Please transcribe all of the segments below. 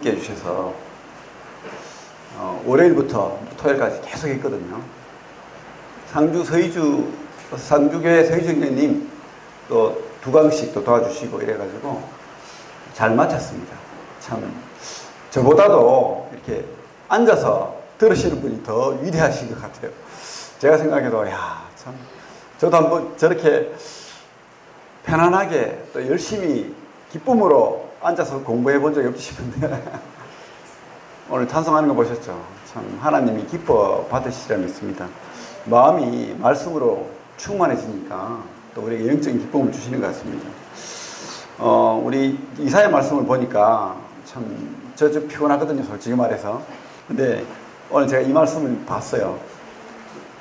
있게 해주셔서 월요일부터 토요일까지 계속 했거든요. 상주교회 서희주교님 또 2강씩 또 도와주시고 이래가지고 잘 마쳤습니다. 참 저보다도 이렇게 앉아서 들으시는 분이 더 위대하신 것 같아요. 제가 생각해도 참 저도 한번 저렇게 편안하게 또 열심히 기쁨으로 앉아서 공부해 본 적이 없지 싶은데 오늘 찬송하는 거 보셨죠? 참 하나님이 기뻐 받으시리라 믿습니다. 마음이 말씀으로 충만해지니까 또 우리에게 영적인 기쁨을 주시는 것 같습니다. 우리 이사야 말씀을 보니까 참 저 피곤하거든요, 솔직히 말해서. 근데 오늘 제가 이 말씀을 봤어요.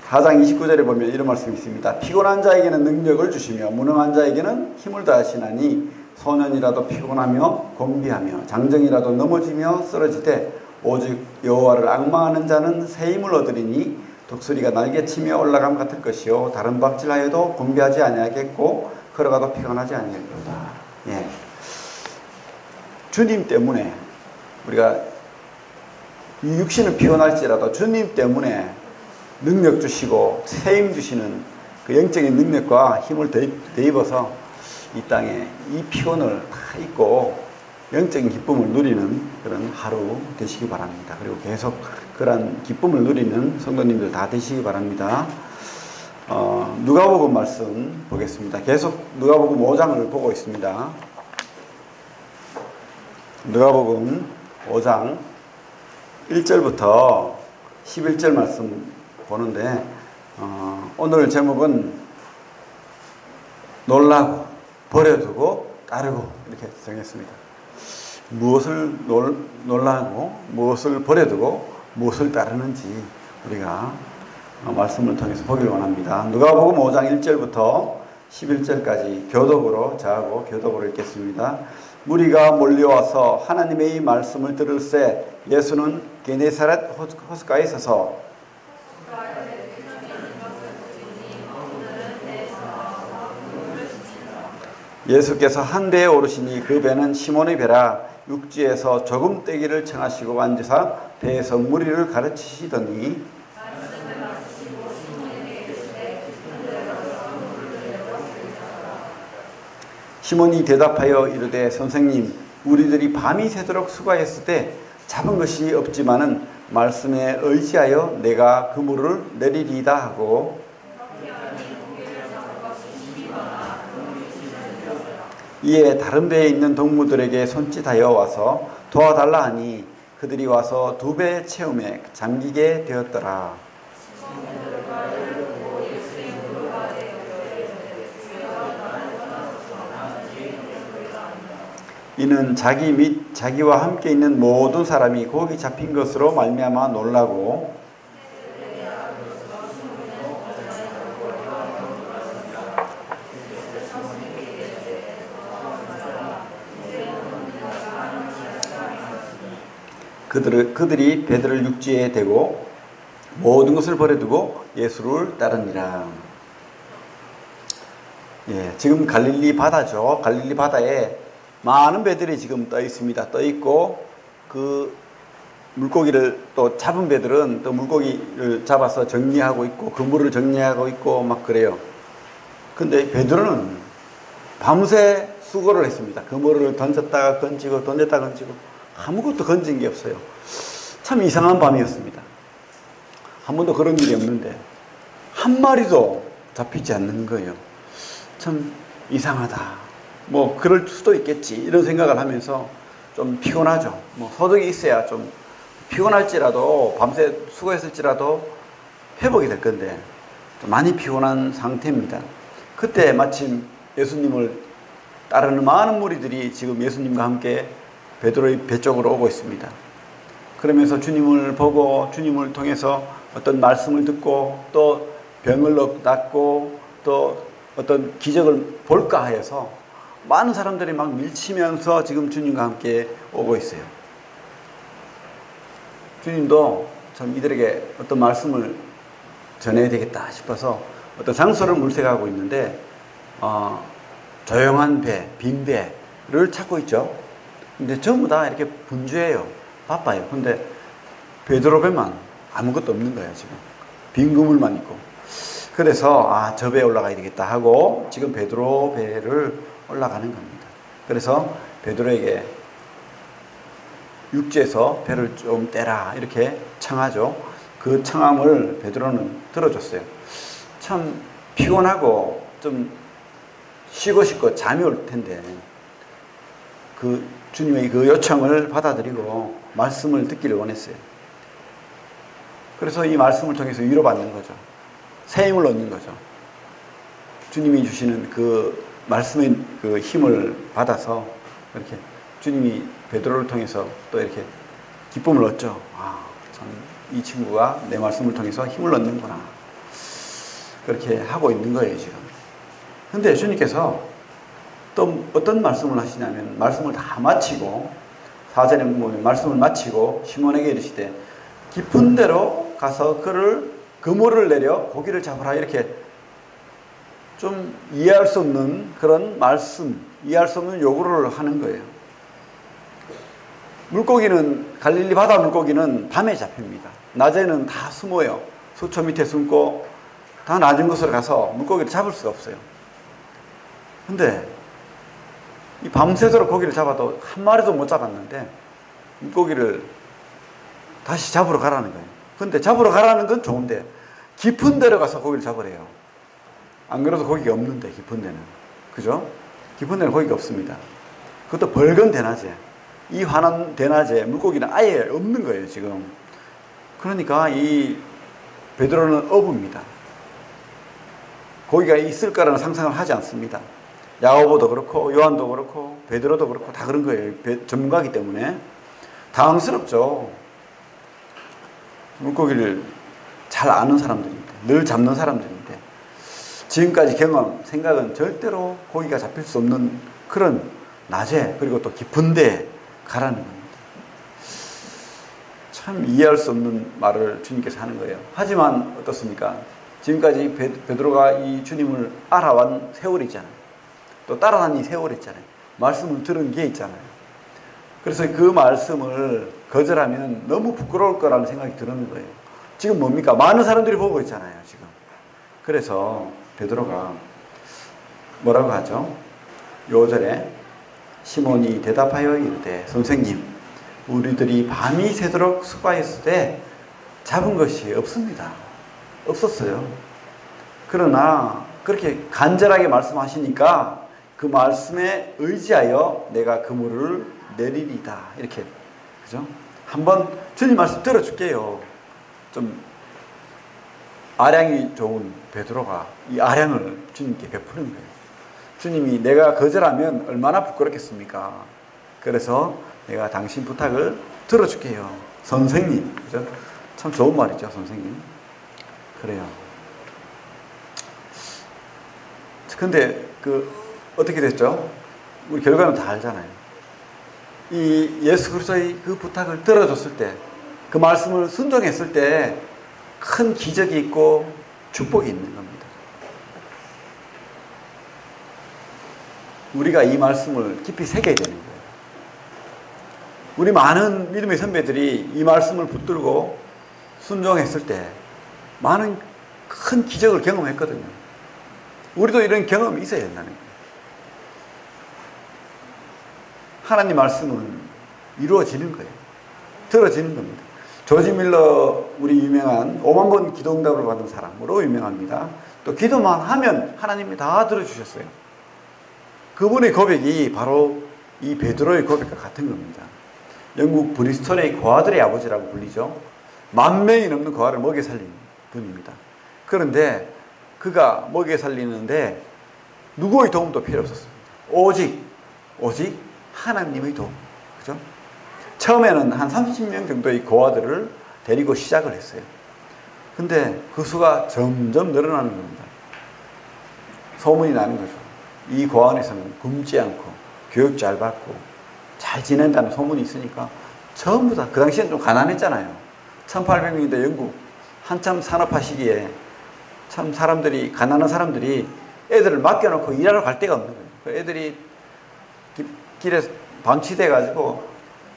4장 29절에 보면 이런 말씀이 있습니다. 피곤한 자에게는 능력을 주시며 무능한 자에게는 힘을 더하시나니 소년이라도 피곤하며 곤비하며 장정이라도 넘어지며 쓰러지되 오직 여호와를 앙망하는 자는 새 힘을 얻으리니 독수리가 날개치며 올라감 같을 것이요 다른 박질하여도 곤비하지 아니하겠고 걸어가도 피곤하지 아니하겠도다. 예. 주님 때문에 우리가 이 육신은 피곤할지라도 주님 때문에 능력 주시고 새 힘 주시는 그 영적인 능력과 힘을 대입어서 이 땅에 이 피곤을 다 잊고 영적인 기쁨을 누리는 그런 하루 되시기 바랍니다. 그리고 계속 그런 기쁨을 누리는 성도님들 다 되시기 바랍니다. 누가복음 말씀 보겠습니다. 계속 누가복음 5장을 보고 있습니다. 누가복음 5장 1절부터 11절 말씀 보는데 오늘 제목은 놀라고 버려두고 따르고 이렇게 정했습니다. 무엇을 놀라고 무엇을 버려두고 무엇을 따르는지 우리가 말씀을 통해서 보기를 원합니다. 누가복음 5장 1절부터 11절까지 교독으로 저하고 교독으로 읽겠습니다. 무리가 몰려와서 하나님의 말씀을 들을새 예수는 게네사렛 호숫가에 서서 예수께서 한 배에 오르시니 그 배는 시몬의 배라 육지에서 조금 떼기를 청하시고 앉으사 배에서 무리를 가르치시더니 시몬이 대답하여 이르되 선생님 우리들이 밤이 새도록 수고하였을 때 잡은 것이 없지만은 말씀에 의지하여 내가 그물을 내리리이다 하고 이에 다른 배에 있는 동무들에게 손짓하여 와서 도와달라 하니 그들이 와서 2배 채움에 잠기게 되었더라. 이는 자기 및 자기와 함께 있는 모든 사람이 거기 잡힌 것으로 말미암아 놀라고 그들이 배들을 육지에 대고 모든 것을 버려두고 예수를 따르니라. 예, 지금 갈릴리 바다죠. 갈릴리 바다에 많은 배들이 지금 떠 있습니다. 떠 있고 그 물고기를 또 잡은 배들은 또 물고기를 잡아서 정리하고 있고 그물을 정리하고 있고 막 그래요. 근데 베드로는 밤새 수고를 했습니다. 그물을 던졌다가 건지고 던졌다가 건지고 아무것도 건진 게 없어요. 참 이상한 밤이었습니다. 한 번도 그런 일이 없는데 한 마리도 잡히지 않는 거예요. 참 이상하다. 뭐 그럴 수도 있겠지 이런 생각을 하면서 좀 피곤하죠. 뭐 소득이 있어야 좀 피곤할지라도 밤새 수고했을지라도 회복이 될 건데 많이 피곤한 상태입니다. 그때 마침 예수님을 따르는 많은 무리들이 지금 예수님과 함께 베드로의 배 쪽으로 오고 있습니다. 그러면서 주님을 보고 주님을 통해서 어떤 말씀을 듣고 또 병을 낫고 또 어떤 기적을 볼까 하여서 많은 사람들이 막 밀치면서 지금 주님과 함께 오고 있어요. 주님도 참 이들에게 어떤 말씀을 전해야 되겠다 싶어서 어떤 장소를 물색하고 있는데 조용한 배, 빈 배를 찾고 있죠. 근데 전부 다 이렇게 분주해요. 바빠요. 근데 베드로 배만 아무것도 없는 거예요, 지금. 빈 그물만 있고. 그래서 저 배에 올라가야 되겠다 하고 지금 베드로 배를 올라가는 겁니다. 그래서 베드로에게 육지에서 배를 좀 떼라 이렇게 청하죠. 그 청함을 베드로는 들어줬어요. 참 피곤하고 좀 쉬고 싶고 잠이 올 텐데 그 주님의 그 요청을 받아들이고 말씀을 듣기를 원했어요. 그래서 이 말씀을 통해서 위로받는 거죠. 새 힘을 얻는 거죠. 주님이 주시는 그 말씀의 그 힘을 받아서 이렇게 주님이 베드로를 통해서 또 이렇게 기쁨을 얻죠. 참 이 친구가 내 말씀을 통해서 힘을 얻는구나. 그렇게 하고 있는 거예요, 지금. 근데 주님께서 또 어떤 말씀을 하시냐면 말씀을 다 마치고 4절에 보면 말씀을 마치고 시몬에게 이르시되 깊은 데로 가서 그물을 내려 고기를 잡으라 이렇게 좀 이해할 수 없는 그런 말씀, 이해할 수 없는 요구를 하는 거예요. 물고기는 갈릴리 바다 물고기는 밤에 잡힙니다. 낮에는 다 숨어요. 수초 밑에 숨고 다 낮은 곳으로 가서 물고기를 잡을 수가 없어요. 근데 이 밤새도록 고기를 잡아도 한 마리도 못 잡았는데 물고기를 다시 잡으러 가라는 거예요. 근데 잡으러 가라는 건 좋은데 깊은 데로 가서 고기를 잡으래요. 안 그래도 고기가 없는데 깊은 데는. 그죠? 깊은 데는 고기가 없습니다. 그것도 벌건 대낮에. 이 환한 대낮에 물고기는 아예 없는 거예요, 지금. 그러니까 이 베드로는 어부입니다. 고기가 있을 거라는 상상을 하지 않습니다. 야고보도 그렇고 요한도 그렇고 베드로도 그렇고 다 그런 거예요. 전문가이기 때문에 당황스럽죠. 물고기를 잘 아는 사람들인데 늘 잡는 사람들인데 지금까지 경험, 생각은 절대로 고기가 잡힐 수 없는 그런 낮에 그리고 또 깊은 데에 가라는 겁니다. 참 이해할 수 없는 말을 주님께서 하는 거예요. 하지만 어떻습니까? 지금까지 베드로가 이 주님을 알아온 세월이 있잖아요. 또 따라다닌 세월이 있잖아요. 말씀을 들은 게 있잖아요. 그래서 그 말씀을 거절하면 너무 부끄러울 거라는 생각이 드는 거예요. 지금 뭡니까? 많은 사람들이 보고 있잖아요, 지금. 그래서 베드로가 뭐라고 하죠? 요절에 시몬이 대답하여 이르되 선생님, 우리들이 밤이 새도록 수고하였을 때 잡은 것이 없습니다. 없었어요. 그러나 그렇게 간절하게 말씀하시니까 그 말씀에 의지하여 내가 그물을 내리리다. 이렇게. 그죠? 한번 주님 말씀 들어줄게요. 좀 아량이 좋은 베드로가 이 아량을 주님께 베푸는 거예요. 주님이 내가 거절하면 얼마나 부끄럽겠습니까? 그래서 내가 당신 부탁을 들어줄게요. 선생님. 그죠? 참 좋은 말이죠, 선생님. 그래요. 근데 어떻게 됐죠? 우리 결과는 다 알잖아요. 이 예수 그리스도의 그 부탁을 들어줬을 때, 그 말씀을 순종했을 때 큰 기적이 있고 축복이 있는 겁니다. 우리가 이 말씀을 깊이 새겨야 되는 거예요. 우리 많은 믿음의 선배들이 이 말씀을 붙들고 순종했을 때 많은 큰 기적을 경험했거든요. 우리도 이런 경험이 있어야 된다는 거예요. 하나님 말씀은 이루어지는 거예요. 들어지는 겁니다. 조지 밀러, 우리 유명한 5만 번 기도 응답을 받은 사람으로 유명합니다. 또 기도만 하면 하나님이 다 들어주셨어요. 그분의 고백이 바로 이 베드로의 고백과 같은 겁니다. 영국 브리스톨의 고아들의 아버지라고 불리죠. 10,000명이 넘는 고아를 먹여 살린 분입니다. 그런데 그가 먹여 살리는데 누구의 도움도 필요 없었습니다. 오직 하나님의 도움. 그죠? 처음에는 한 30명 정도의 고아들을 데리고 시작을 했어요. 근데 그 수가 점점 늘어나는 겁니다. 소문이 나는 거죠. 이 고아원에서는 굶지 않고 교육 잘 받고 잘 지낸다는 소문이 있으니까 전부 다, 그 당시엔 좀 가난했잖아요. 1800년대 영국 한참 산업화 시기에 참 사람들이, 가난한 사람들이 애들을 맡겨놓고 일하러 갈 데가 없는 거예요. 애들이 길에 방치돼 가지고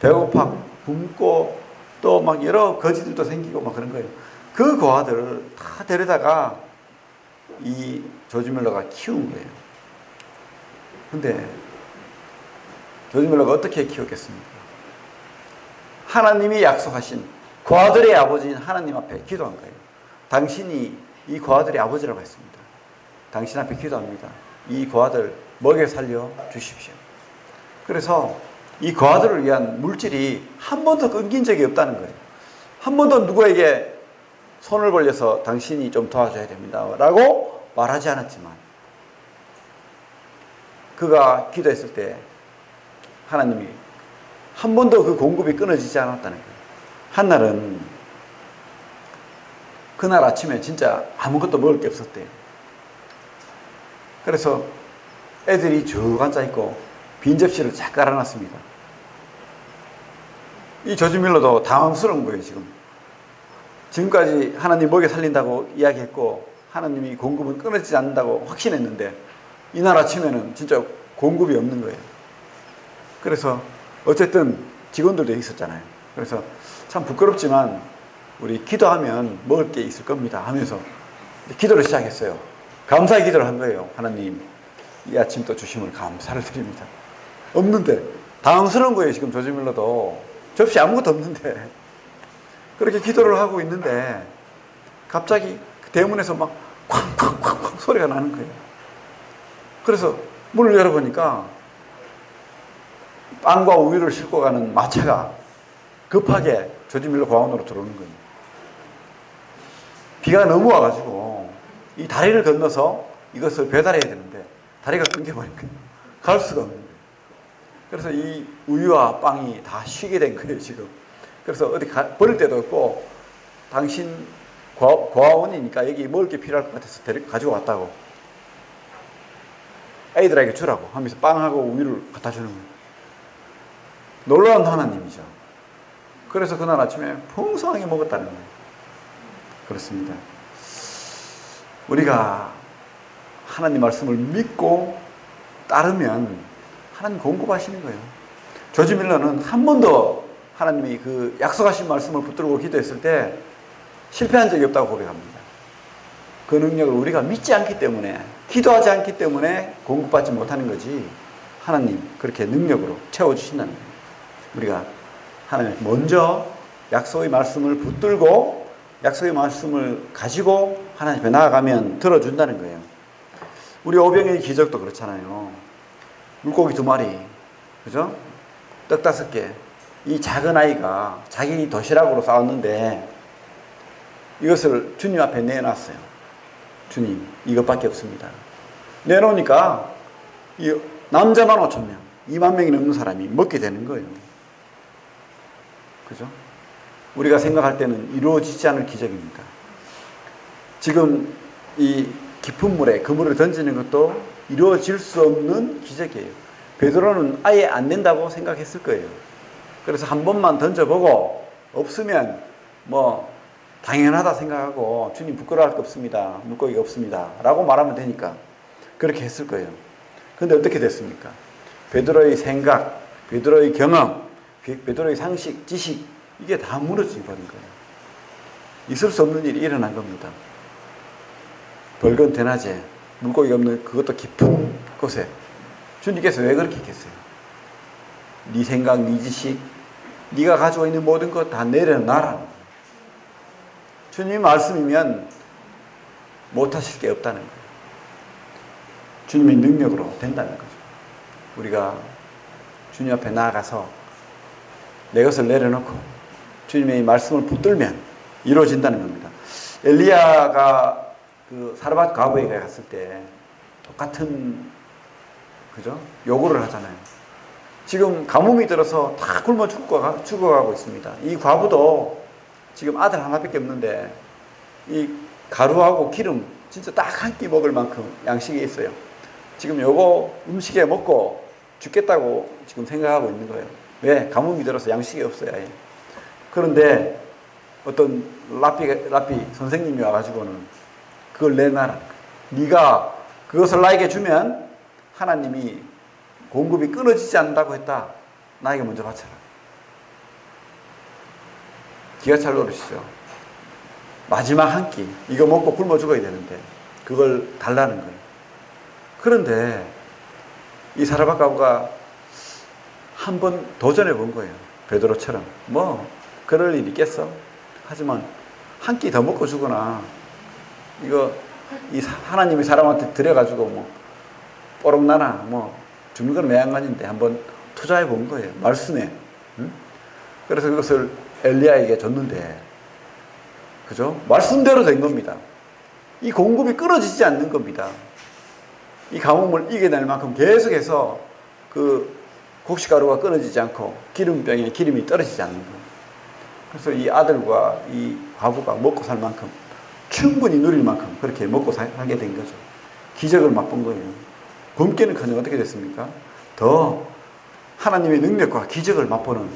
배고파 굶고 또 막 여러 거지들도 생기고 막 그런 거예요. 그 고아들을 다 데려다가 이 조지 밀러가 키운 거예요. 근데 조지 밀러가 어떻게 키웠겠습니까? 하나님이 약속하신 고아들의 아버지인 하나님 앞에 기도한 거예요. 당신이 이 고아들의 아버지라고 했습니다. 당신 앞에 기도합니다. 이 고아들 먹여 살려 주십시오. 그래서 이 고아들을 위한 물질이 한 번도 끊긴 적이 없다는 거예요. 한 번도 누구에게 손을 벌려서 당신이 좀 도와줘야 됩니다 라고 말하지 않았지만 그가 기도했을 때 하나님이 한 번도 그 공급이 끊어지지 않았다는 거예요. 한날은 그날 아침에 진짜 아무것도 먹을 게 없었대요. 그래서 애들이 쭉 앉아있고 빈 접시를 쫙 깔아놨습니다. 이 조지 밀러도 당황스러운 거예요. 지금까지 하나님 먹여 살린다고 이야기했고 하나님이 공급은 끊어지지 않는다고 확신했는데 이날 아침에는 진짜 공급이 없는 거예요. 그래서 어쨌든 직원들도 있었잖아요. 그래서 참 부끄럽지만 우리 기도하면 먹을 게 있을 겁니다 하면서 기도를 시작했어요. 감사의 기도를 한 거예요. 하나님, 이 아침 또 주심을 감사를 드립니다. 없는데 당황스러운 거예요. 지금 조지 밀러도 접시 아무것도 없는데 그렇게 기도를 하고 있는데 갑자기 그 대문에서 막 쾅쾅쾅쾅 소리가 나는 거예요. 그래서 문을 열어보니까 빵과 우유를 싣고 가는 마차가 급하게 조지 밀러 고아원으로 들어오는 거예요. 비가 너무 와가지고 이 다리를 건너서 이것을 배달해야 되는데 다리가 끊겨버린 거예요. 갈 수가 없는 거예요. 그래서 이 우유와 빵이 다 쉬게 된 거예요, 지금. 그래서 어디 버릴 데도 없고, 당신 고아원이니까 여기 먹을 게 필요할 것 같아서 가지고 왔다고. 애들에게 주라고 하면서 빵하고 우유를 갖다 주는 거예요. 놀라운 하나님이죠. 그래서 그날 아침에 풍성하게 먹었다는 거예요. 그렇습니다. 우리가 하나님 말씀을 믿고 따르면 하나님 공급하시는 거예요. 조지 밀러는 한 번도 하나님이 그 약속하신 말씀을 붙들고 기도했을 때 실패한 적이 없다고 고백합니다. 그 능력을 우리가 믿지 않기 때문에, 기도하지 않기 때문에 공급받지 못하는 거지, 하나님 그렇게 능력으로 채워주신다는 거예요. 우리가 하나님 먼저 약속의 말씀을 붙들고 약속의 말씀을 가지고 하나님 앞에 나아가면 들어준다는 거예요. 우리 오병이의 기적도 그렇잖아요. 물고기 2마리, 그죠? 떡 5개. 이 작은 아이가 자기 도시락으로 싸웠는데 이것을 주님 앞에 내놨어요. 주님, 이것밖에 없습니다. 내놓으니까 이 남자만 5,000명, 2만 명이 넘는 사람이 먹게 되는 거예요. 그죠? 우리가 생각할 때는 이루어지지 않을 기적입니다. 지금 이 깊은 물에 그물을 던지는 것도 이루어질 수 없는 기적이에요. 베드로는 아예 안 된다고 생각했을 거예요. 그래서 한 번만 던져보고 없으면 뭐 당연하다 생각하고 주님 부끄러워할 거 없습니다. 물고기가 없습니다. 라고 말하면 되니까 그렇게 했을 거예요. 그런데 어떻게 됐습니까? 베드로의 생각, 베드로의 경험, 베드로의 상식, 지식, 이게 다 무너져 버린 거예요. 있을 수 없는 일이 일어난 겁니다. 벌건 대낮에 물고기가 없는 그것도 깊은 곳에 주님께서 왜 그렇게 했겠어요? 네 생각, 네 지식, 네가 가지고 있는 모든 것 다 내려놔라. 주님 말씀이면 못하실 게 없다는 거예요. 주님의 능력으로 된다는 거죠. 우리가 주님 앞에 나아가서 내 것을 내려놓고 주님의 말씀을 붙들면 이루어진다는 겁니다. 엘리야가 그 사르밧 과부에 갔을 때 똑같은, 그죠? 요구를 하잖아요. 지금 가뭄이 들어서 다 굶어 죽어가고 있습니다. 이 과부도 지금 아들 하나밖에 없는데 이 가루하고 기름 진짜 딱 한 끼 먹을 만큼 양식이 있어요. 지금 요거 음식에 먹고 죽겠다고 지금 생각하고 있는 거예요. 왜? 가뭄이 들어서 양식이 없어요. 아예. 그런데 어떤 라피 선생님이 와가지고는 그걸 내놔라. 네가 그것을 나에게 주면 하나님이 공급이 끊어지지 않는다고 했다. 나에게 먼저 바쳐라. 기가 찰 노릇이죠. 마지막 한 끼, 이거 먹고 굶어 죽어야 되는데 그걸 달라는 거예요. 그런데 이 사라밧가부가 한번 도전해 본 거예요. 베드로처럼. 뭐 그럴 일이 있겠어? 하지만 한 끼 더 먹고 죽거나 이거 이 하나님이 사람한테 드려가지고 뭐 뽀록 나나 뭐 죽는 건 매한간인데 한번 투자해 본 거예요. 말씀에. 응? 그래서 그것을 엘리야에게 줬는데, 그죠? 말씀대로 된 겁니다. 이 공급이 끊어지지 않는 겁니다. 이 가뭄을 이겨낼 만큼 계속해서 그 곡식가루가 끊어지지 않고 기름병에 기름이 떨어지지 않는 거예요. 그래서 이 아들과 이 과부가 먹고 살 만큼 충분히 누릴 만큼 그렇게 먹고 살게 된 거죠. 기적을 맛본 거예요. 굶기는커녕 어떻게 됐습니까? 더 하나님의 능력과 기적을 맛보는,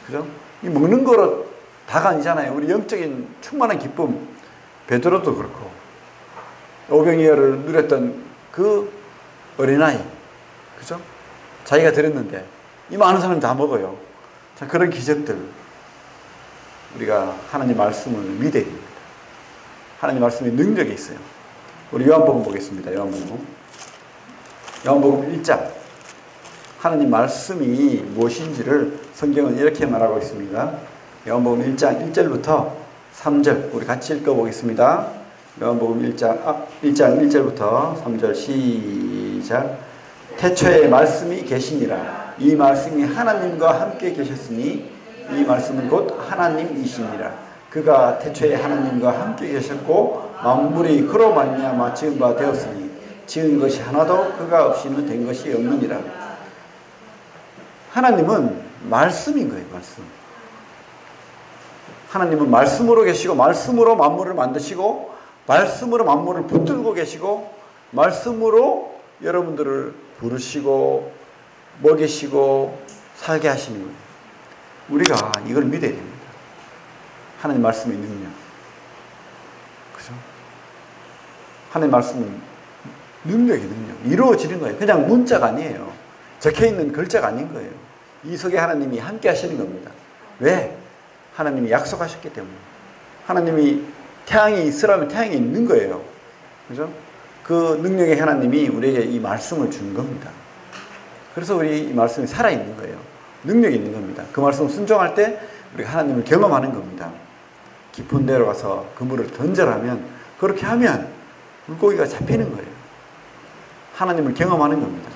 그죠? 이 먹는 거로 다가 아니잖아요. 우리 영적인 충만한 기쁨, 베드로도 그렇고 오병이어를 누렸던 그 어린아이, 그죠? 자기가 드렸는데 이 많은 사람이 다 먹어요. 자, 그런 기적들 우리가 하나님 말씀을 믿어야 됩니다. 하나님 말씀에 능력이 있어요. 우리 요한복음 보겠습니다. 요한복음 1장. 하나님 말씀이 무엇인지를 성경은 이렇게 말하고 있습니다. 요한복음 1장 1절부터 3절 우리 같이 읽어보겠습니다. 요한복음 1장 1절부터 3절 시작. 태초에 말씀이 계시니라. 이 말씀이 하나님과 함께 계셨으니 이 말씀은 곧 하나님이시니라. 그가 태초에 하나님과 함께 계셨고 만물이 그로 말미암아 지은 바 되었으니 지은 것이 하나도 그가 없이는 된 것이 없느니라. 하나님은 말씀인 거예요. 말씀. 하나님은 말씀으로 계시고 말씀으로 만물을 만드시고 말씀으로 만물을 붙들고 계시고 말씀으로 여러분들을 부르시고 먹이시고 살게 하시는 거예요. 우리가 이걸 믿어야 됩니다. 하나님 말씀의 능력. 그죠? 하나님 말씀은 능력이 능력. 이루어지는 거예요. 그냥 문자가 아니에요. 적혀있는 글자가 아닌 거예요. 이 속에 하나님이 함께 하시는 겁니다. 왜? 하나님이 약속하셨기 때문에. 하나님이 태양이 있으라면 태양이 있는 거예요. 그죠? 그 능력의 하나님이 우리에게 이 말씀을 준 겁니다. 그래서 우리 이 말씀이 살아있는 거예요. 능력이 있는 겁니다. 그 말씀을 순종할 때 우리가 하나님을 경험하는 겁니다. 깊은 데로 가서 그물을 던져라면 그렇게 하면 물고기가 잡히는 거예요. 하나님을 경험하는 겁니다.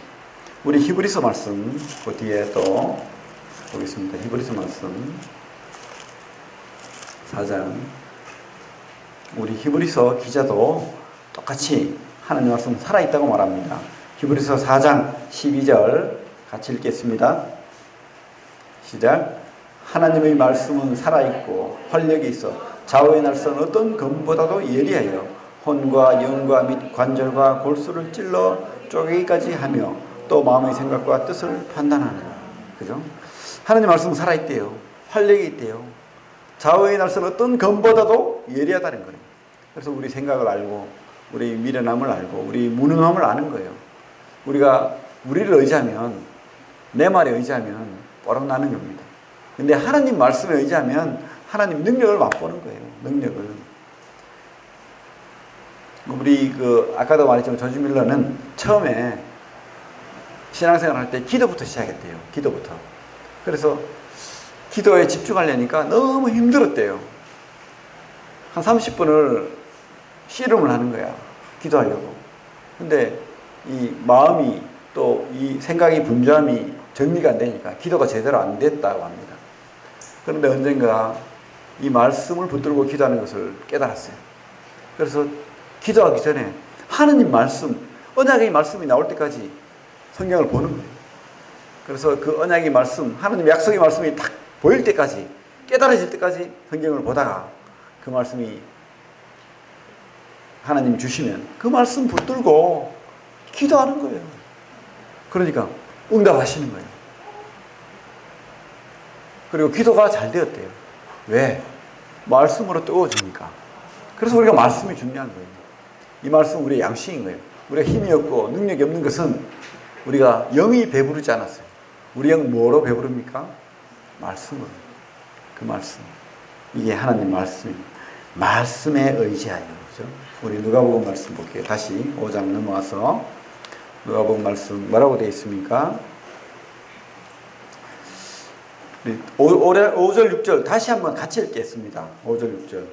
우리 히브리서 말씀 그 뒤에 또 보겠습니다. 히브리서 말씀 4장. 우리 히브리서 기자도 똑같이 하나님 말씀 살아있다고 말합니다. 히브리서 4장 12절 같이 읽겠습니다. 시작. 하나님의 말씀은 살아있고 활력이 있어 좌우의 날선 어떤 검보다도 예리하여 혼과 영과 및 관절과 골수를 찔러 쪼개기까지 하며 또 마음의 생각과 뜻을 판단하느라. 그죠? 하나님 말씀은 살아있대요. 활력이 있대요. 좌우의 날선 어떤 검보다도 예리하다는 거예요. 그래서 우리 생각을 알고 우리 미련함을 알고 우리 무능함을 아는 거예요. 우리가 우리를 의지하면 내 말에 의지하면 뽀록 나는 겁니다. 근데 하나님 말씀에 의지하면 하나님 능력을 맛보는 거예요. 능력을. 우리 아까도 말했지만 조지 밀러는 처음에 신앙생활 할 때 기도부터 시작했대요. 기도부터. 그래서 기도에 집중하려니까 너무 힘들었대요. 한 30분을 씨름을 하는 거야. 기도하려고. 근데 이 마음이 또 이 생각이 분주함이 정리가 안 되니까 기도가 제대로 안 됐다고 합니다. 그런데 언젠가 이 말씀을 붙들고 기도하는 것을 깨달았어요. 그래서 기도하기 전에 하느님 말씀, 언약의 말씀이 나올 때까지 성경을 보는 거예요. 그래서 그 언약의 말씀, 하느님 약속의 말씀이 딱 보일 때까지, 깨달아질 때까지 성경을 보다가 그 말씀이 하나님이 주시면 그 말씀 붙들고 기도하는 거예요. 그러니까 응답하시는 거예요. 그리고 기도가 잘 되었대요. 왜? 말씀으로 뜨거워지니까. 그래서 우리가 말씀이 중요한 거예요. 이 말씀은 우리의 양식인 거예요. 우리가 힘이 없고 능력이 없는 것은 우리가 영이 배부르지 않았어요. 우리 영 뭐로 배부릅니까? 말씀으로. 그 말씀. 이게 하나님 말씀입니다. 말씀에 의지하여. 그죠? 우리 누가복음 말씀 볼게요. 다시 5장 넘어와서 누가복음 말씀 뭐라고 되어 있습니까? 5절 6절 다시 한번 같이 읽겠습니다. 5절 6절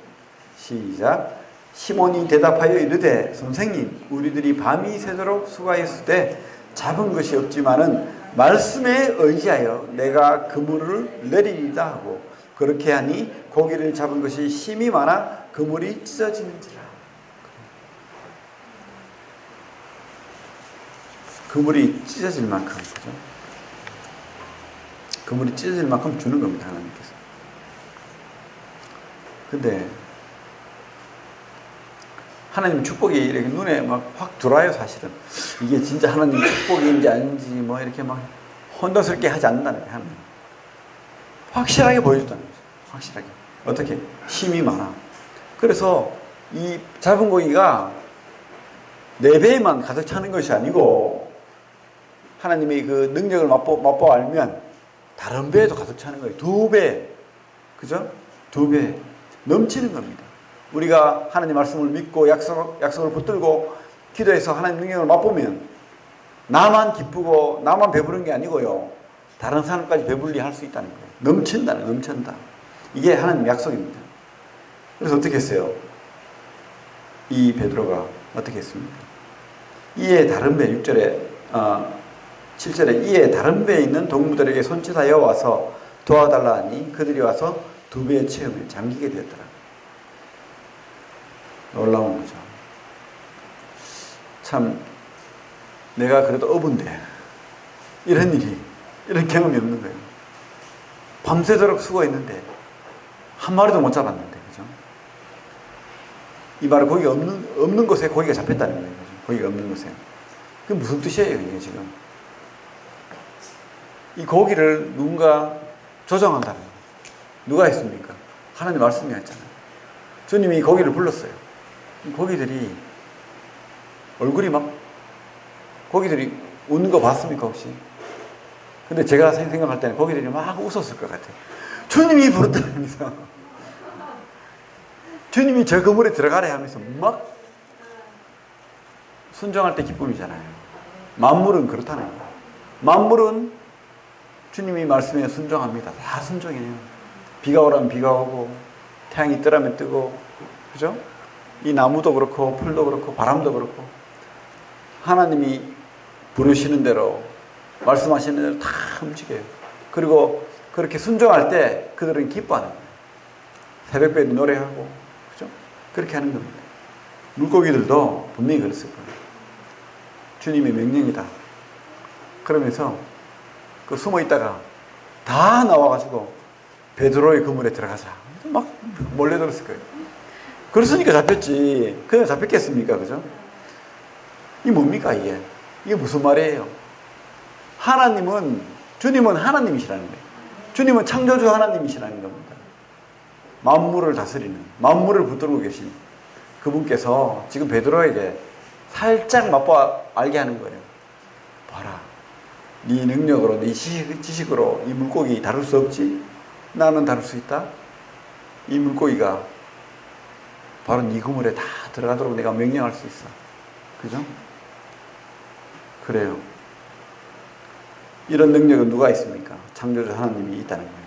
시작. 시몬이 대답하여 이르되 선생님 우리들이 밤이 새도록 수고하였을 때 잡은 것이 없지만은 말씀에 의지하여 내가 그물을 내리리다 하고 그렇게 하니 고기를 잡은 것이 심이 많아 그물이 찢어지는지라. 그물이 찢어질 만큼, 그죠? 그물이 찢어질 만큼 주는 겁니다, 하나님께서. 근데 하나님 축복이 이렇게 눈에 막 확 들어와요, 사실은. 이게 진짜 하나님 축복인지 아닌지 뭐 이렇게 막 혼돈스럽게 하지 않는다는 거예요, 하나님. 확실하게 보여준다는 거죠. 확실하게. 어떻게? 힘이 많아. 그래서 이 잡은 고기가 4배만 가득 차는 것이 아니고 하나님의 그 능력을 맛보아 알면 다른 배에도 가득 차는 거예요. 2배. 그죠? 2배. 넘치는 겁니다. 우리가 하나님 말씀을 믿고 약속을 붙들고 기도해서 하나님 능력을 맛보면 나만 기쁘고 나만 배부른 게 아니고요. 다른 사람까지 배불리 할 수 있다는 거예요. 넘친다. 이게 하나님 약속입니다. 그래서 어떻게 했어요? 이 베드로가 어떻게 했습니까? 이에 다른 배, 7절에 이에 다른 배에 있는 동무들에게 손짓하여 와서 도와달라 하니 그들이 와서 2배의 체험에 잠기게 되었더라. 놀라운 거죠. 참 내가 그래도 어부인데 이런 경험이 없는 거예요. 밤새도록 수고했는데 한 마리도 못 잡았는데, 그죠? 이 말은 고기가 없는 곳에 고기가 잡혔다는 거예요. 그죠? 고기가 없는 곳에. 그게 무슨 뜻이에요, 이게 지금? 이 고기를 누군가 조정한다는 거예요. 누가 했습니까? 하나님 말씀이 했잖아요. 주님이 이 고기를 불렀어요. 이 고기들이 고기들이 웃는 거 봤습니까, 혹시? 근데 제가 생각할 때는 고기들이 막 웃었을 것 같아요. 주님이 부르다면서. 주님이 저 그물에 들어가래 하면서 막 순종할 때 기쁨이잖아요. 만물은 그렇다는 거예요. 만물은 주님이 말씀에 순종합니다. 다 순종해요. 비가 오라면 비가 오고 태양이 뜨라면 뜨고, 그죠? 이 나무도 그렇고 풀도 그렇고 바람도 그렇고 하나님이 부르시는 대로 말씀하시는 대로 다 움직여요. 그리고 그렇게 순종할 때 그들은 기뻐하는 거예요. 새벽배도 노래하고, 그죠? 그렇게 하는 겁니다. 물고기들도 분명히 그랬을 거예요. 주님의 명령이다. 그러면서 그 숨어 있다가 다 나와가지고 베드로의 그물에 들어가자. 막 몰려들었을 거예요. 그랬으니까 잡혔지. 그냥 잡혔겠습니까? 그죠? 이게 뭡니까, 이게? 이게 무슨 말이에요? 주님은 하나님이시라는 거예요. 주님은 창조주 하나님이시라는 겁니다. 만물을 다스리는, 만물을 붙들고 계신 그분께서 지금 베드로에게 살짝 맛보아 알게 하는 거예요. 봐라. 네 능력으로, 네 지식으로 이 물고기 다룰 수 없지? 나는 다룰 수 있다? 이 물고기가 바로 네 그물에 다 들어가도록 내가 명령할 수 있어. 그죠? 그래요. 이런 능력은 누가 있습니까? 창조주 하나님이 있다는 거예요.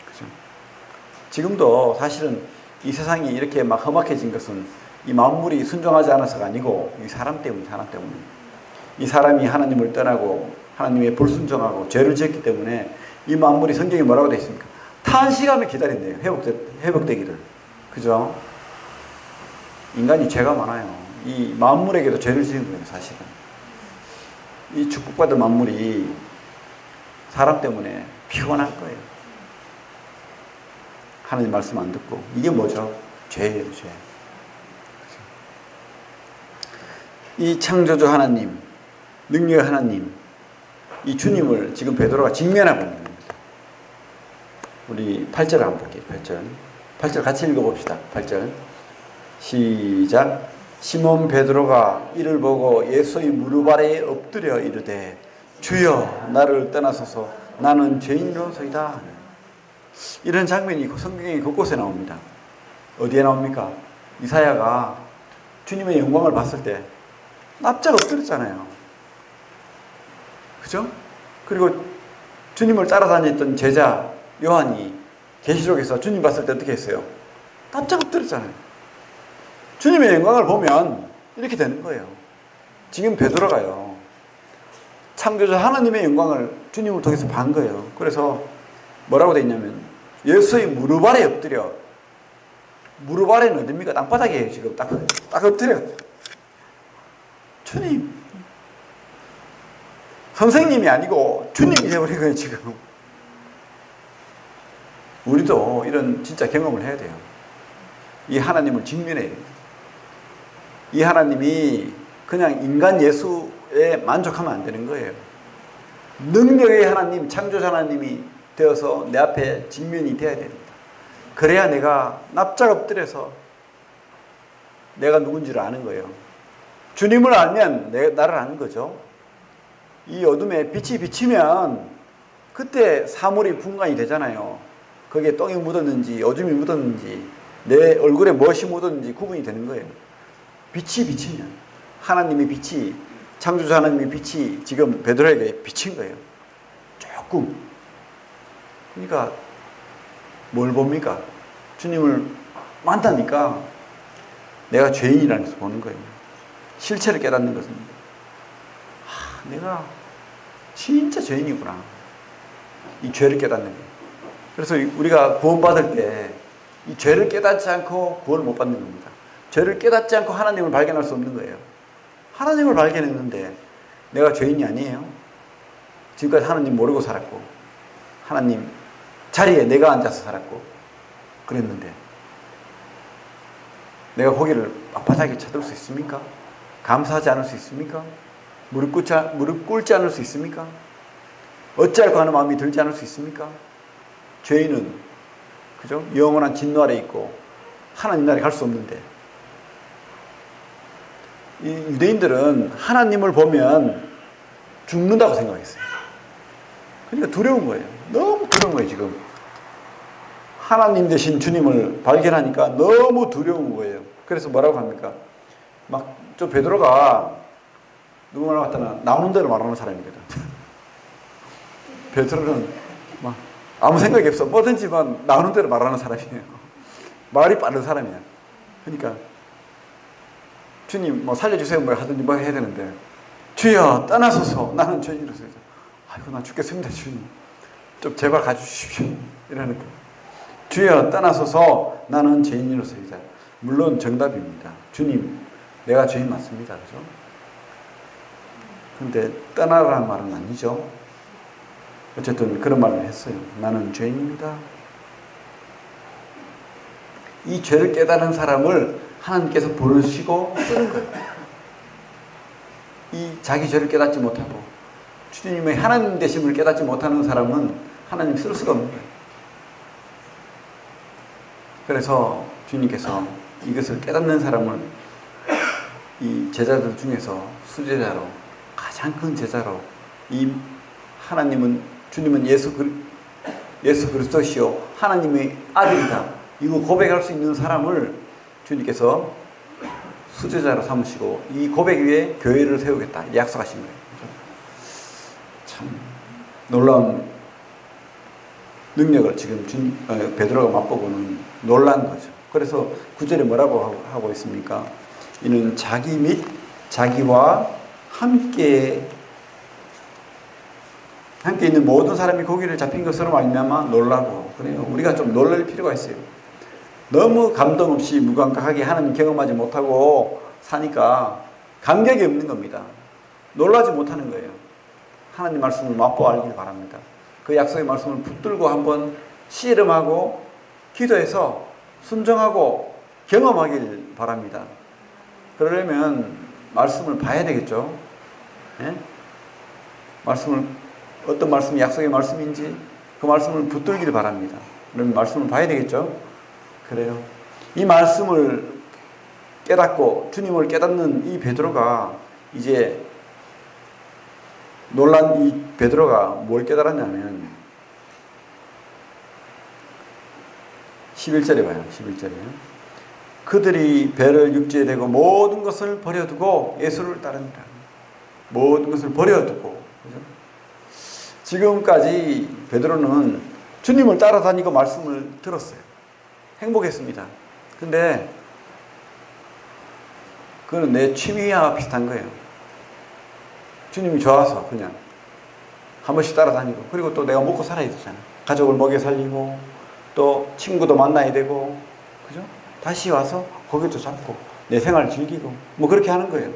그죠? 지금도 사실은 이 세상이 이렇게 막 험악해진 것은 이 만물이 순종하지 않아서가 아니고 이 사람 때문에. 이 사람이 하나님을 떠나고 하나님의 불순종하고 죄를 지었기 때문에 이 만물이 성경에 뭐라고 되어 있습니까? 탄시간을 기다린대요. 회복되기를. 그죠? 인간이 죄가 많아요. 이 만물에게도 죄를 지은 거예요, 사실은. 이 축복받은 만물이 사람 때문에 피곤할 거예요. 하나님 말씀 안 듣고. 이게 뭐죠? 죄예요, 죄. 이 창조주 하나님, 능력의 하나님, 이 주님을 지금 베드로가 직면하고 있는 겁니다. 우리 8절 한번 볼게요. 8절 같이 읽어봅시다. 8절 시작. 시몬 베드로가 이를 보고 예수의 무릎 아래에 엎드려 이르되 주여 나를 떠나소서 나는 죄인이로소이다. 이런 장면이 성경의 곳곳에 나옵니다. 어디에 나옵니까? 이사야가 주님의 영광을 봤을 때 납작 엎드렸잖아요. 그죠? 그리고 주님을 따라다녔던 제자 요한이 계시록에서 주님 봤을 때 어떻게 했어요? 납작 엎드렸잖아요. 주님의 영광을 보면 이렇게 되는 거예요. 지금 베드로가요, 창조자 하나님의 영광을 주님을 통해서 본 거예요. 그래서 뭐라고 되어 있냐면 예수의 무릎 아래 엎드려. 무릎 아래는 어딥니까? 땅바닥이에요. 지금 딱 엎드려. 주님, 선생님이 아니고 주님이 되어버린 거예요. 지금 우리도 이런 진짜 경험을 해야 돼요. 이 하나님을 직면해야 돼요. 이 하나님이 그냥 인간 예수에 만족하면 안 되는 거예요. 능력의 하나님, 창조자 하나님이 되어서 내 앞에 직면이 되어야 됩니다. 그래야 내가 납작 엎드려서 내가 누군지를 아는 거예요. 주님을 알면 나를 아는 거죠. 이 어둠에 빛이 비치면 그때 사물이 분간이 되잖아요. 거기에 똥이 묻었는지 오줌이 묻었는지 내 얼굴에 무엇이 묻었는지 구분이 되는 거예요. 빛이 비치면, 하나님의 빛이, 창조자 하나님의 빛이 지금 베드로에게 비친 거예요. 조금. 그러니까 뭘 봅니까? 주님을 만나니까 내가 죄인이라는 것을 보는 거예요. 실체를 깨닫는 것입니다. 내가 진짜 죄인이구나. 이 죄를 깨닫는 거예요. 그래서 우리가 구원받을 때 이 죄를 깨닫지 않고 구원을 못 받는 겁니다. 죄를 깨닫지 않고 하나님을 발견할 수 없는 거예요. 하나님을 발견했는데 내가 죄인이 아니에요. 지금까지 하나님 모르고 살았고 하나님 자리에 내가 앉아서 살았고 그랬는데 내가 거기를 빳빳하게 쳐들 수 있습니까? 감사하지 않을 수 있습니까? 무릎 꿇지 않을 수 있습니까? 어찌할까 하는 마음이 들지 않을 수 있습니까? 죄인은 그죠? 영원한 진노 아래 있고 하나님 나라에 갈 수 없는데, 이 유대인들은 하나님을 보면 죽는다고 생각했어요. 그러니까 두려운 거예요. 너무 두려운 거예요. 지금 하나님 대신 주님을 발견하니까 너무 두려운 거예요. 그래서 뭐라고 합니까? 막 저 베드로가 누구나 갖다나 나오는 대로 말하는 사람이거든. 베드로는 막 아무 생각이 없어. 뭐든지만 나오는 대로 말하는 사람이에요. 말이 빠른 사람이야. 그러니까 주님 뭐 살려주세요 뭐 하든지 뭐 해야 되는데, 주여 떠나소서 나는 죄인이로서, 아이고 나 죽겠습니다 주님 좀 제발 가주십시오 이러는 거예요. 주여 떠나소서 나는 죄인이로서이다. 물론 정답입니다. 주님 내가 죄인 맞습니다. 그죠? 근데 떠나라는 말은 아니죠. 어쨌든 그런 말을 했어요. 나는 죄인입니다. 이 죄를 깨달은 사람을 하나님께서 부르시고 쓰는 거예요. 이 자기 죄를 깨닫지 못하고 주님의 하나님 되심을 깨닫지 못하는 사람은 하나님 쓸 수가 없는 거예요. 그래서 주님께서 이것을 깨닫는 사람을 이 제자들 중에서 수제자로, 가장 큰 제자로, 이 주님은 예수 그리스도시요 하나님의 아들이다, 이거 고백할 수 있는 사람을 주님께서 수제자로 삼으시고 이 고백 위에 교회를 세우겠다 약속하신 거예요. 참 놀라운 능력을 지금 베드로가 맛보고는 놀란 거죠. 그래서 9절에 뭐라고 하고 있습니까? 이는 자기 및 자기와 함께 있는 모든 사람이 고기를 잡힌 것으로 말미암아 놀라고. 그래요. 우리가 좀 놀랄 필요가 있어요. 너무 감동 없이 무감각하게 하나님 경험하지 못하고 사니까 감격이 없는 겁니다. 놀라지 못하는 거예요. 하나님 말씀을 맛보아 알길 바랍니다. 그 약속의 말씀을 붙들고 한번 씨름하고 기도해서 순종하고 경험하길 바랍니다. 그러려면 말씀을 봐야 되겠죠. 예? 어떤 말씀이 약속의 말씀인지 그 말씀을 붙들길 바랍니다. 그러면 말씀을 봐야 되겠죠. 그래요. 이 말씀을 깨닫고 주님을 깨닫는 이 베드로가 이제 놀란 이 베드로가 뭘 깨달았냐면 11절에 봐요. 11절에 그들이 배를 육지에 대고 모든 것을 버려두고 예수를 따릅니다. 모든 것을 버려두고. 그죠? 지금까지 베드로는 주님을 따라다니고 말씀을 들었어요. 행복했습니다. 근데 그건 내 취미와 비슷한 거예요. 주님이 좋아서 그냥 한 번씩 따라다니고, 그리고 또 내가 먹고 살아야 되잖아. 가족을 먹여 살리고 또 친구도 만나야 되고, 그죠? 다시 와서 고기도 잡고 내 생활을 즐기고 뭐 그렇게 하는 거예요.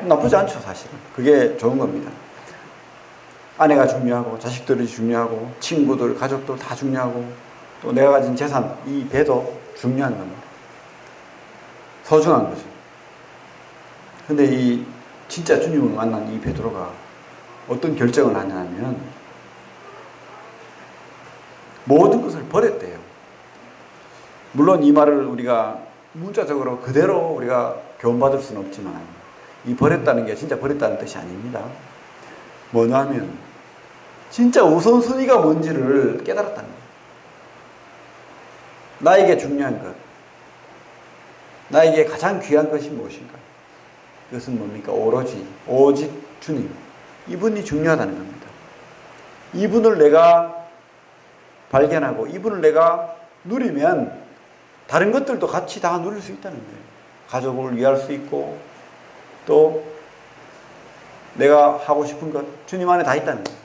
나쁘지 않죠, 사실은. 그게 좋은 겁니다. 아내가 중요하고 자식들이 중요하고 친구들, 가족들 다 중요하고 또 내가 가진 재산, 이 배도 중요한 겁니다. 소중한 거죠. 근데 이 진짜 주님을 만난 이 베드로가 어떤 결정을 하냐면 모든 것을 버렸대요. 물론 이 말을 우리가 문자적으로 그대로 우리가 교훈받을 수는 없지만 이 버렸다는 게 진짜 버렸다는 뜻이 아닙니다. 뭐냐면 진짜 우선순위가 뭔지를 깨달았다는 거예요. 나에게 중요한 것, 나에게 가장 귀한 것이 무엇인가? 그것은 뭡니까? 오직 주님. 이분이 중요하다는 겁니다. 이분을 내가 발견하고 이분을 내가 누리면 다른 것들도 같이 다 누릴 수 있다는 거예요. 가족을 위할 수 있고 또 내가 하고 싶은 것 주님 안에 다 있다는 거예요.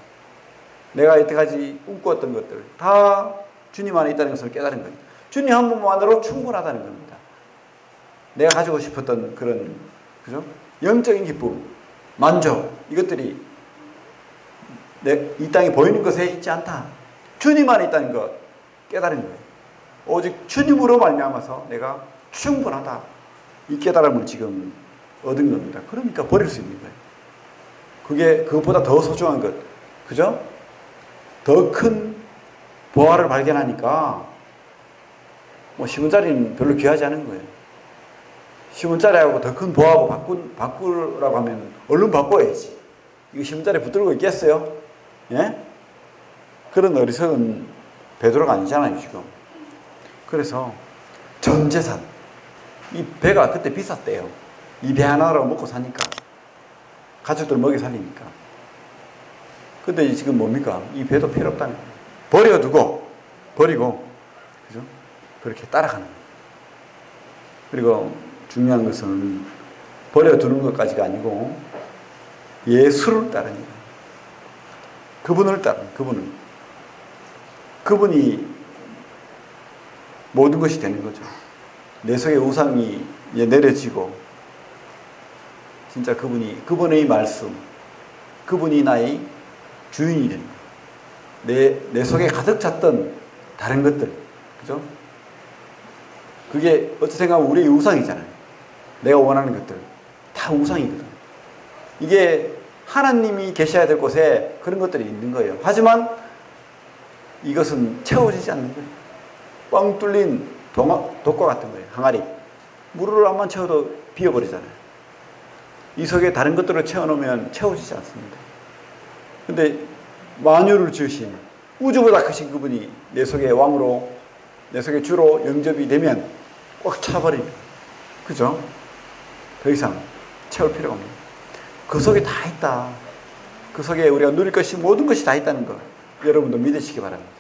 내가 여태까지 꿈꾸었던 것들 다 주님 안에 있다는 것을 깨달은 거예요. 주님 한 분만으로 충분하다는 겁니다. 내가 가지고 싶었던 그런, 그죠? 영적인 기쁨, 만족, 이것들이 이 땅에 보이는 것에 있지 않다. 주님 안에 있다는 것 깨달은 거예요. 오직 주님으로 말미암아서 내가 충분하다. 이 깨달음을 지금 얻은 겁니다. 그러니까 버릴 수 있는 거예요. 그게 그것보다 더 소중한 것, 그죠? 더 큰 보화를 발견하니까 뭐 10원짜리는 별로 귀하지 않은 거예요. 10원짜리하고 더 큰 보화하고 바꾸라고 하면 얼른 바꿔야지. 이거 10원짜리 붙들고 있겠어요? 예? 그런 어리석은 베드로가 아니잖아요, 지금. 그래서 전 재산, 이 배가 그때 비쌌대요. 이 배 하나로 먹고 사니까. 가족들 먹여 살리니까. 근데 지금 뭡니까? 이 배도 필요 없다는 거예요. 버리고, 그죠? 그렇게 따라가는 거예요. 그리고 중요한 것은 버려두는 것까지가 아니고 예수를 따르는 거예요. 그분을 따르는, 그분이 모든 것이 되는 거죠. 내 속에 우상이 내려지고 진짜 그분의 말씀, 그분이 나의 주인이 되는 거예요. 내 속에 가득 찼던 다른 것들, 그죠? 그게 어찌 생각하면 우리의 우상이잖아요. 내가 원하는 것들 다 우상이거든. 이게 하나님이 계셔야 될 곳에 그런 것들이 있는 거예요. 하지만 이것은 채워지지 않는 거예요. 뻥 뚫린 독과 같은 거예요. 항아리. 물을 한번 채워도 비어버리잖아요. 이 속에 다른 것들을 채워놓으면 채워지지 않습니다. 근데 만유를 지으신 우주보다 크신 그분이 내 속에 왕으로, 내 속에 주로 영접이 되면 꽉 차버립니다. 그죠? 더 이상 채울 필요가 없는 거예요. 그 속에 다 있다. 그 속에 우리가 누릴 것이 모든 것이 다 있다는 거 여러분도 믿으시기 바랍니다.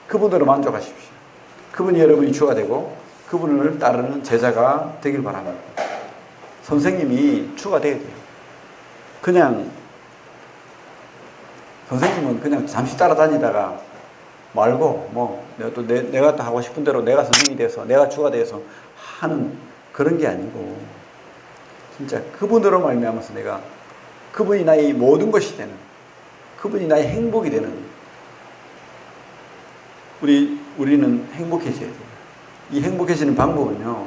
그분으로 만족하십시오. 그분이 여러분이 주가 되고 그분을 따르는 제자가 되길 바랍니다. 선생님이 주가 되어야 돼요. 그냥 선생님은 그냥 잠시 따라다니다가 말고 뭐 내가 또 하고 싶은 대로 내가 선생님이 돼서 내가 주가 돼서 하는 그런 게 아니고 진짜 그분으로 말미암아서 내가 그분이 나의 모든 것이 되는, 그분이 나의 행복이 되는, 우리는 행복해져야 돼요. 이 행복해지는 방법은요,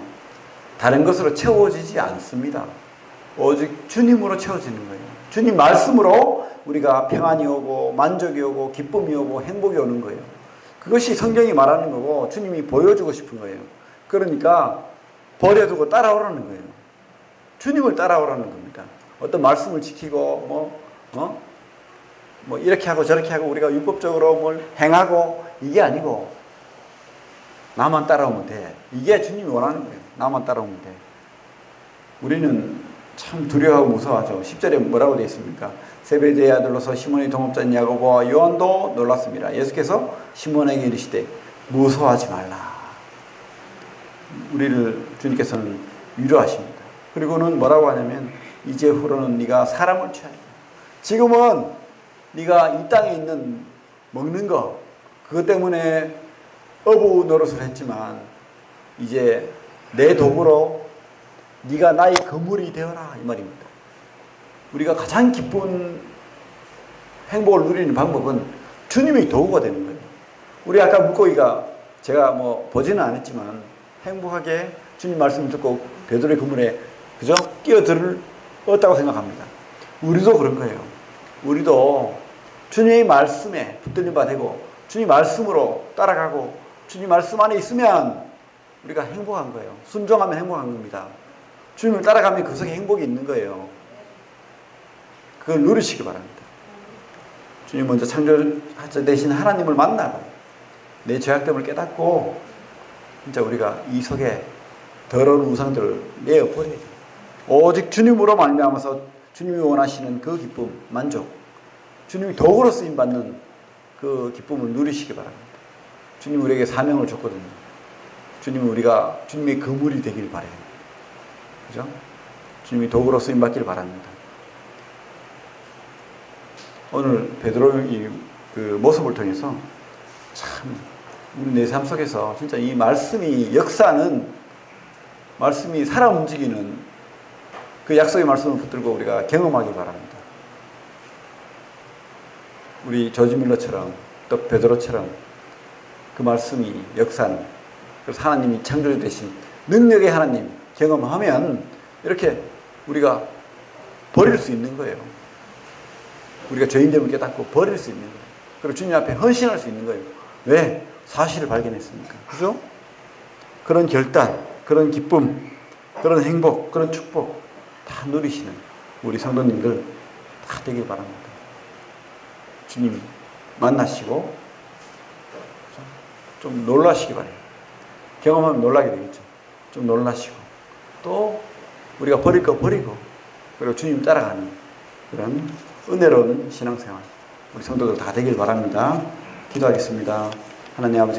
다른 것으로 채워지지 않습니다. 오직 주님으로 채워지는 거예요. 주님 말씀으로 우리가 평안이 오고 만족이 오고 기쁨이 오고 행복이 오는 거예요. 그것이 성경이 말하는 거고 주님이 보여주고 싶은 거예요. 그러니까 버려두고 따라오라는 거예요. 주님을 따라오라는 겁니다. 어떤 말씀을 지키고 뭐 이렇게 하고 저렇게 하고 우리가 율법적으로 뭘 행하고 이게 아니고 나만 따라오면 돼. 이게 주님이 원하는 거예요. 나만 따라오면 돼. 우리는 참 두려워하고 무서워하죠. 10절에 뭐라고 되어 있습니까? 세베대의 아들로서 시몬의 동업자인 야고보와 요한도 놀랐습니다. 예수께서 시몬에게 이르시되 무서워하지 말라. 우리를 주님께서는 위로하십니다. 그리고는 뭐라고 하냐면 이제후로는 네가 사람을 취하라. 지금은 네가 이 땅에 있는 먹는 거 그것 때문에 어부 노릇을 했지만 이제 내 도구로 네가 나의 거물이 되어라 이 말입니다. 우리가 가장 기쁜 행복을 누리는 방법은 주님의 도구가 되는 거예요. 우리 아까 물고기가 제가 뭐 보지는 않았지만 행복하게 주님 말씀을 듣고 베드로의 그물에 그죠? 끼어들었다고 생각합니다. 우리도 그런 거예요. 우리도 주님의 말씀에 붙들림 바 되고 주님 말씀으로 따라가고 주님 말씀 안에 있으면 우리가 행복한 거예요. 순종하면 행복한 겁니다. 주님을 따라가면 그 속에 행복이 있는 거예요. 그걸 누리시기 바랍니다. 주님 먼저 창조자 되신 하나님을 만나고 내 죄악됨을 깨닫고 진짜 우리가 이 속에 더러운 우상들을 내어버려야 돼요. 오직 주님으로 말미암아서 주님이 원하시는 그 기쁨, 만족, 주님이 도구로 쓰임받는 그 기쁨을 누리시기 바랍니다. 주님 우리에게 사명을 줬거든요. 주님은 우리가 주님의 그물이 되길 바라요. 그죠? 주님이 도구로 쓰임받기를 바랍니다. 오늘 베드로의 그 모습을 통해서 참 우리 내 삶 속에서 진짜 이 말씀이 역사는 말씀이 살아 움직이는 그 약속의 말씀을 붙들고 우리가 경험하기 바랍니다. 우리 조지 밀러처럼 또 베드로처럼 그 말씀이 역사는 그래서 하나님이 창조주 되신 능력의 하나님 경험하면 이렇게 우리가 버릴 수 있는 거예요. 우리가 죄인됨을 깨닫고 버릴 수 있는 거예요. 그리고 주님 앞에 헌신할 수 있는 거예요. 왜? 사실을 발견했으니까. 그죠? 그런 결단, 그런 기쁨, 그런 행복, 그런 축복 다 누리시는 우리 성도님들 다 되길 바랍니다. 주님 만나시고 좀 놀라시기 바래요. 경험하면 놀라게 되겠죠. 좀 놀라시고 또 우리가 버릴 거 버리고 그리고 주님 따라가는 그런 은혜로운 신앙생활 우리 성도들 다 되길 바랍니다. 기도하겠습니다. 하나님 아버지